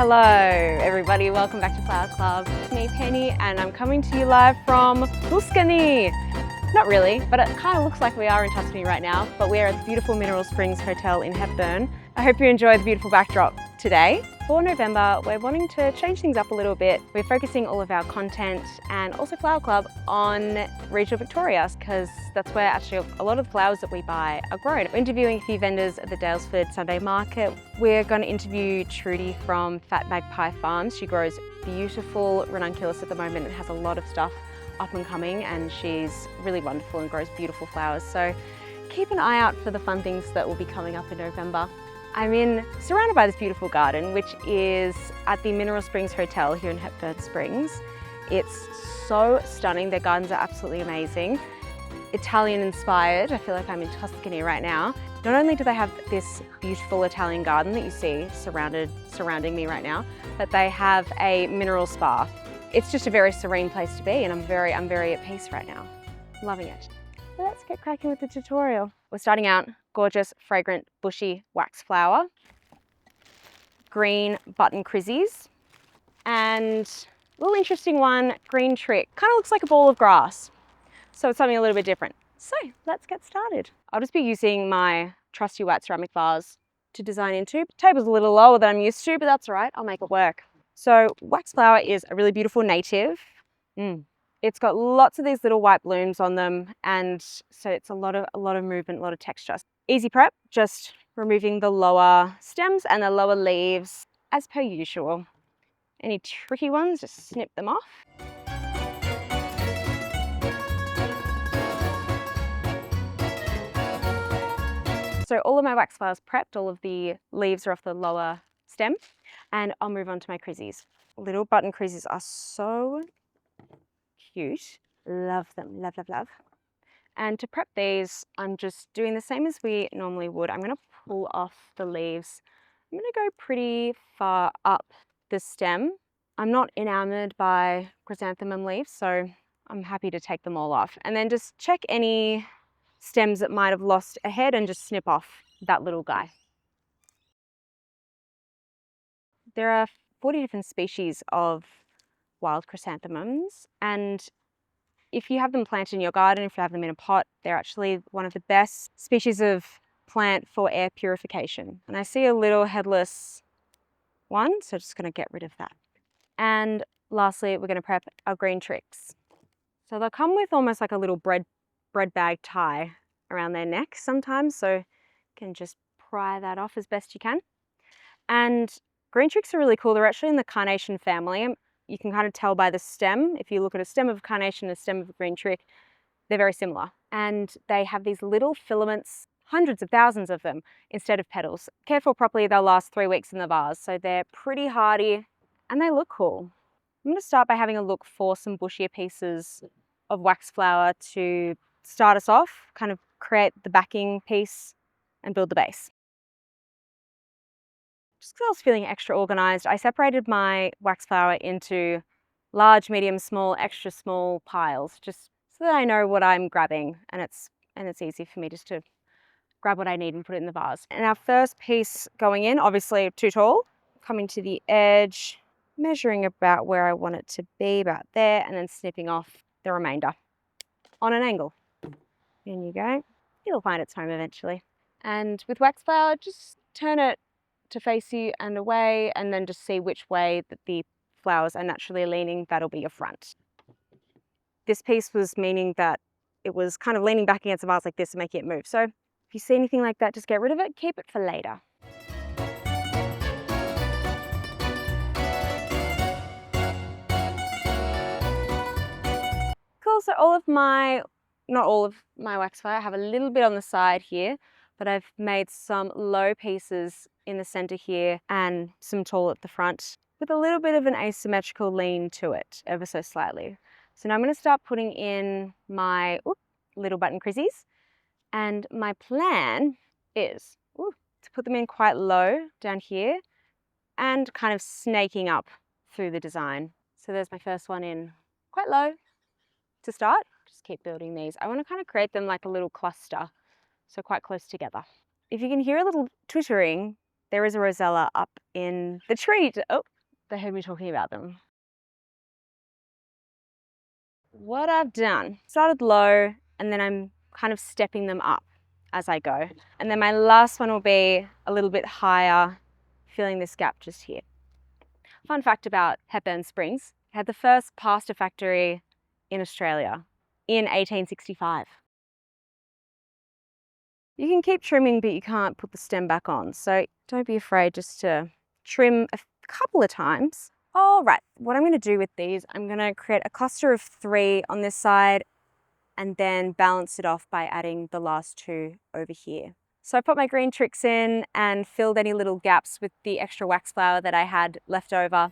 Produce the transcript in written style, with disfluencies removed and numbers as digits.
Hello everybody, welcome back to Flower Club. It's me, Penny, and I'm coming to you live from Tuscany. Not really, but it kind of looks like we are in Tuscany right now, but we're at the beautiful Mineral Springs Hotel in Hepburn. I hope you enjoy the beautiful backdrop today. For November, we're wanting to change things up a little bit. We're focusing all of our content and also Flower Club on regional Victoria, because that's where actually a lot of the flowers that we buy are grown. We're interviewing a few vendors at the Dalesford Sunday Market. We're going to interview Trudy from Fat Magpie Farms. She grows beautiful ranunculus at the moment and has a lot of stuff up and coming, and she's really wonderful and grows beautiful flowers. So keep an eye out for the fun things that will be coming up in November. I'm surrounded by this beautiful garden, which is at the Mineral Springs Hotel here in Hepburn Springs. It's so stunning. Their gardens are absolutely amazing. Italian inspired. I feel like I'm in Tuscany right now. Not only do they have this beautiful Italian garden that you see surrounding me right now, but they have a mineral spa. It's just a very serene place to be, and I'm very at peace right now. Loving it. Let's get cracking with the tutorial. We're starting out gorgeous, fragrant, bushy wax flower, green button chryses, and a little interesting one, green trick. Kind of looks like a ball of grass. So it's something a little bit different. So let's get started. I'll just be using my trusty white ceramic vase to design into. The table's a little lower than I'm used to, but that's all right, I'll make it work. So wax flower is a really beautiful native. It's got lots of these little white blooms on them, and so it's a lot of movement, a lot of texture. Easy prep, just removing the lower stems and the lower leaves as per usual. Any tricky ones, just snip them off. So all of my wax flowers prepped, all of the leaves are off the lower stem, and I'll move on to my chryses. Little button chryses are so cute. Love them, love, love, love. And to prep these, I'm just doing the same as we normally would. I'm going to pull off the leaves. I'm going to go pretty far up the stem. I'm not enamored by chrysanthemum leaves, so I'm happy to take them all off. And then just check any stems that might have lost a head and just snip off that little guy. There are 40 different species of wild chrysanthemums, and if you have them planted in your garden, if you have them in a pot, they're actually one of the best species of plant for air purification. And I see a little headless one, so just going to get rid of that. And lastly, we're going to prep our green tricks. So they'll come with almost like a little bread bag tie around their neck sometimes, so you can just pry that off as best you can. And green tricks are really cool. They're actually in the carnation family. You can kind of tell by the stem. If you look at a stem of a carnation and a stem of a green trick, they're very similar. And they have these little filaments, hundreds of thousands of them, instead of petals. Cared for properly, they'll last 3 weeks in the vase. So they're pretty hardy and they look cool. I'm going to start by having a look for some bushier pieces of wax flower to start us off, kind of create the backing piece and build the base. Just because I was feeling extra organized, I separated my wax flower into large, medium, small, extra small piles, just so that I know what I'm grabbing, and it's easy for me just to grab what I need and put it in the vase. And our first piece going in, obviously too tall, coming to the edge, measuring about where I want it to be, about there, and then snipping off the remainder on an angle. In you go. It'll find its home eventually. And with wax flower, just turn it to face you and away, and then just see which way that the flowers are naturally leaning. That'll be your front. This piece was meaning that it was kind of leaning back against the vase like this and making it move. So if you see anything like that, just get rid of it, keep it for later. Cool, so not all of my wax flower, I have a little bit on the side here, but I've made some low pieces in the center here and some tall at the front with a little bit of an asymmetrical lean to it, ever so slightly. So now I'm going to start putting in my little button chryses, and my plan is to put them in quite low down here and kind of snaking up through the design. So there's my first one in quite low to start. Just keep building these. I want to kind of create them like a little cluster, so quite close together. If you can hear a little twittering, there is a rosella up in the tree. Oh, they heard me talking about them. What I've done, started low and then I'm kind of stepping them up as I go. And then my last one will be a little bit higher, filling this gap just here. Fun fact about Hepburn Springs, it had the first pasta factory in Australia in 1865. You can keep trimming, but you can't put the stem back on. So don't be afraid just to trim a couple of times. All right, what I'm going to do with these, I'm going to create a cluster of 3 on this side and then balance it off by adding the last 2 over here. So I put my green tricks in and filled any little gaps with the extra wax flower that I had left over.